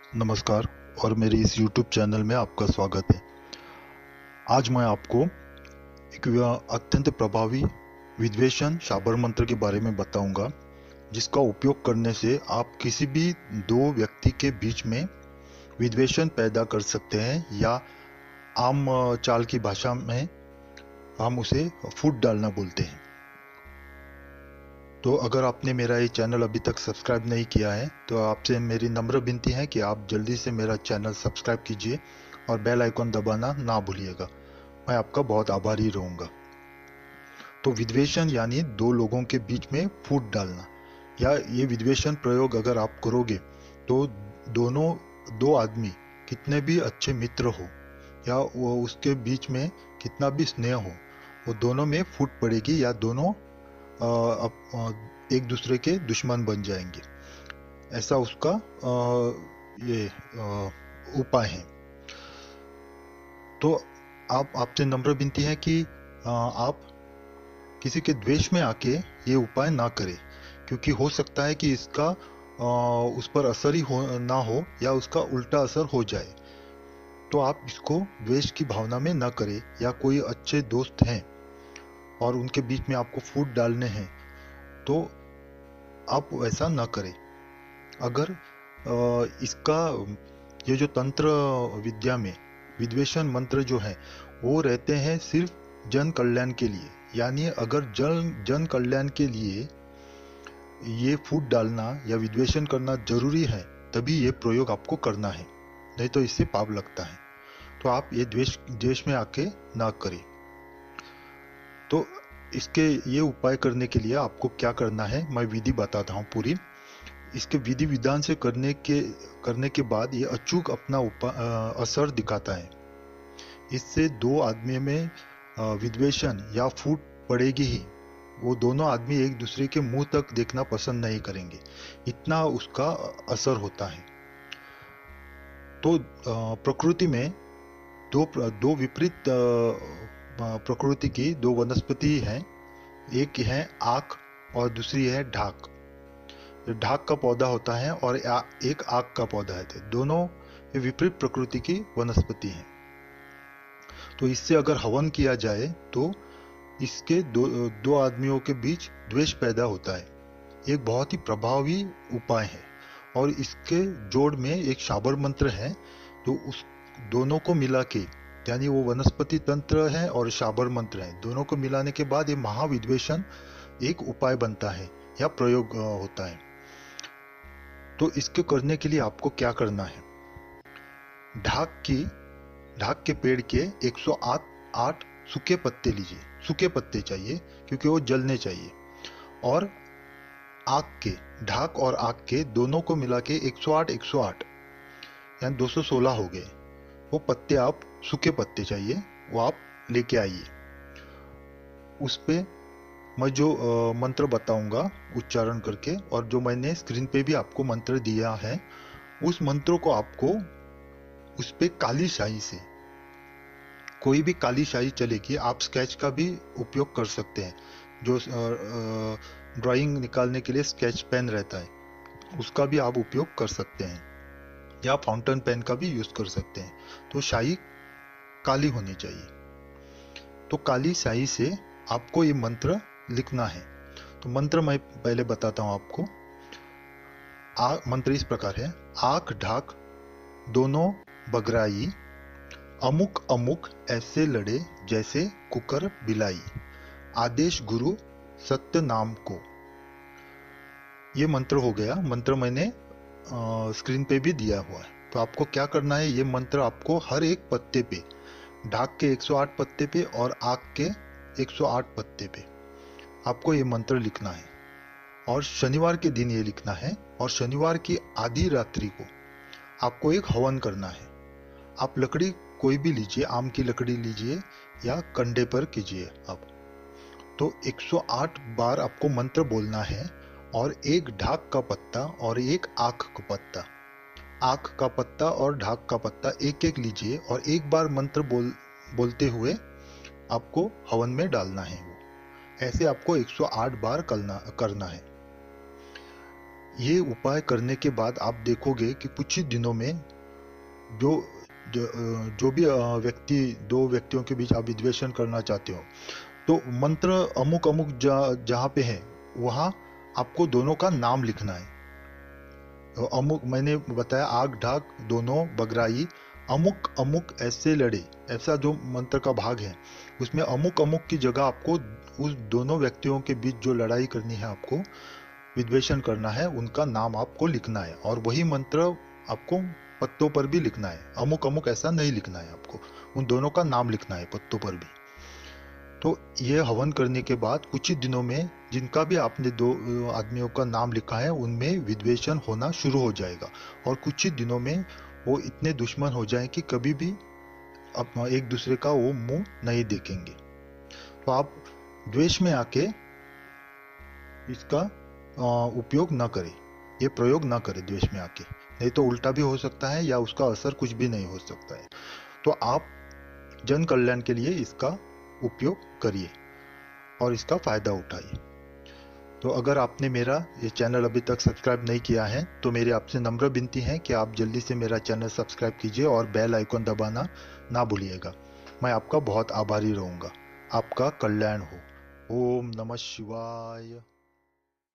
नमस्कार और मेरे इस YouTube चैनल में आपका स्वागत है। आज मैं आपको एक अत्यंत प्रभावी विद्वेषण शाबर मंत्र के बारे में बताऊंगा, जिसका उपयोग करने से आप किसी भी दो व्यक्ति के बीच में विद्वेषण पैदा कर सकते हैं, या आम चाल की भाषा में हम उसे फूट डालना बोलते हैं। तो अगर आपने मेरा ये चैनल अभी तक सब्सक्राइब नहीं किया है तो आपसे मेरी नम्र विनती है कि आप जल्दी से मेरा चैनल सब्सक्राइब कीजिए और बेल आइकन दबाना ना भूलिएगा। मैं आपका बहुत आभारी रहूंगा। तो विद्वेषण यानी दो लोगों के बीच में फूट डालना, या ये विद्वेषण प्रयोग अगर आप करोगे तो दो आदमी कितने भी अच्छे मित्र हो या वो उसके बीच में कितना भी स्नेह हो, वो दोनों में फूट पड़ेगी या दोनों एक दूसरे के दुश्मन बन जाएंगे। ऐसा उसका ये उपाय है। तो आपसे नम्र विनती है कि आप किसी के द्वेष में आके ये उपाय ना करें, क्योंकि हो सकता है कि इसका उस पर असर ही ना हो या उसका उल्टा असर हो जाए। तो आप इसको द्वेष की भावना में ना करें, या कोई अच्छे दोस्त हैं और उनके बीच में आपको फूट डालने हैं तो आप ऐसा ना करें। अगर इसका ये जो तंत्र विद्या में विद्वेषण मंत्र जो है वो रहते हैं सिर्फ जन कल्याण के लिए, यानी अगर जन कल्याण के लिए ये फूट डालना या विद्वेषण करना जरूरी है तभी ये प्रयोग आपको करना है, नहीं तो इससे पाप लगता है। तो आप ये द्वेष में आके ना करें। तो इसके ये उपाय करने के लिए आपको क्या करना है मैं विधि बताता हूँ पूरी। इसके विधि विधान से करने के बाद ये अचूक अपना असर दिखाता है। इससे दो आदमी में विद्वेषण या फूट पड़ेगी ही। वो दोनों आदमी एक दूसरे के मुंह तक देखना पसंद नहीं करेंगे, इतना उसका असर होता है। तो प्रकृति में दो विपरीत प्रकृति की दो वनस्पति हैं। एक है आक और दूसरी है ढाक। ढाक का पौधा होता है और एक आक का पौधा है। दोनों विपरीत प्रकृति की वनस्पति हैं। तो इससे अगर हवन किया जाए तो इसके दो आदमियों के बीच द्वेष पैदा होता है। एक बहुत ही प्रभावी उपाय है और इसके जोड़ में एक शाबर मंत्र है। तो उस दोनों को मिला के, यानी वो वनस्पति तंत्र है और शाबर मंत्र है, दोनों को मिलाने के बाद ये महाविद्वेषण एक उपाय बनता है या प्रयोग होता है। तो इसके करने के लिए आपको क्या करना है, ढाक के पेड़ के 108 सूखे पत्ते लीजिए। सूखे पत्ते चाहिए क्योंकि वो जलने चाहिए। और ढाक और आक के दोनों को मिला के 108 यानी 216 हो गए। वो पत्ते आप सूखे पत्ते चाहिए, वो आप लेके आइए। उस पे मैं जो मंत्र बताऊंगा उच्चारण करके, और जो मैंने स्क्रीन पे भी आपको मंत्र दिया है, उस मंत्रों को आपको उस पे काली स्याही से, कोई भी काली स्याही चलेगी, आप स्केच का भी उपयोग कर सकते हैं। जो ड्राइंग निकालने के लिए स्केच पेन रहता है उसका भी आप उपयोग कर सकते हैं, या फाउंटेन पेन का भी यूज कर सकते हैं। तो स्याही काली होनी चाहिए। तो काली स्याही से आपको ये मंत्र लिखना है। तो मंत्र मैं पहले बताता हूं आपको। मंत्र इस प्रकार है, आंख ढाक दोनों बगराई, अमुक अमुक ऐसे लड़े जैसे कुकर बिलाई, आदेश गुरु सत्य नाम को। ये मंत्र हो गया। मंत्र मैंने स्क्रीन पे भी दिया हुआ है। तो आपको क्या करना है, ये मंत्र आपको हर एक पत्ते पे, ढाक के 108 पत्ते पे और आग के 108 पत्ते पे आपको ये मंत्र लिखना है। और शनिवार के दिन ये लिखना है, और शनिवार की आधी रात्रि को आपको एक हवन करना है। आप लकड़ी कोई भी लीजिए, आम की लकड़ी लीजिए या कंडे पर कीजिए आप। तो 108 बार आपको मंत्र बोलना है, और एक ढाक का पत्ता और एक आख का पत्ता, आख का पत्ता और ढाक का पत्ता एक एक लीजिए, और एक बार मंत्र बोलते हुए आपको हवन में डालना है। वो ऐसे आपको 108 बार करना है। ये उपाय करने के बाद आप देखोगे कि कुछ ही दिनों में जो जो भी व्यक्ति, दो व्यक्तियों के बीच आप विद्वेषण करना चाहते हो, तो मंत्र अमुक अमुक जहाँ पे है वहाँ आपको दोनों का नाम लिखना है। अमुक मैंने बताया, आग ढाक दोनों बगराई, अमुक अमुक ऐसे लड़े, ऐसा जो मंत्र का भाग है उसमें अमुक अमुक की जगह आपको उस दोनों व्यक्तियों के बीच जो लड़ाई करनी है, आपको विद्वेषण करना है, उनका नाम आपको लिखना है। और वही मंत्र आपको पत्तों पर भी लिखना है। अमुक अमुक ऐसा नहीं लिखना है, आपको उन दोनों का नाम लिखना है पत्तों पर भी। तो ये हवन करने के बाद कुछ ही दिनों में जिनका भी आपने दो आदमियों का नाम लिखा है उनमें विद्वेषण होना शुरू हो जाएगा, और कुछ ही दिनों में वो इतने दुश्मन हो जाएं कि कभी भी अपना एक दूसरे का वो मुंह नहीं देखेंगे। तो आप द्वेष में आके इसका उपयोग न करें, ये प्रयोग न करें द्वेष में आके, नहीं तो उल्टा भी हो सकता है या उसका असर कुछ भी नहीं हो सकता है। तो आप जन कल्याण के लिए इसका उपयोग करिए और इसका फायदा उठाइए। तो अगर आपने मेरा ये चैनल अभी तक सब्सक्राइब नहीं किया है तो मेरी आपसे नम्र विनती है कि आप जल्दी से मेरा चैनल सब्सक्राइब कीजिए और बेल आइकन दबाना ना भूलिएगा। मैं आपका बहुत आभारी रहूंगा। आपका कल्याण हो। ओम नमः शिवाय।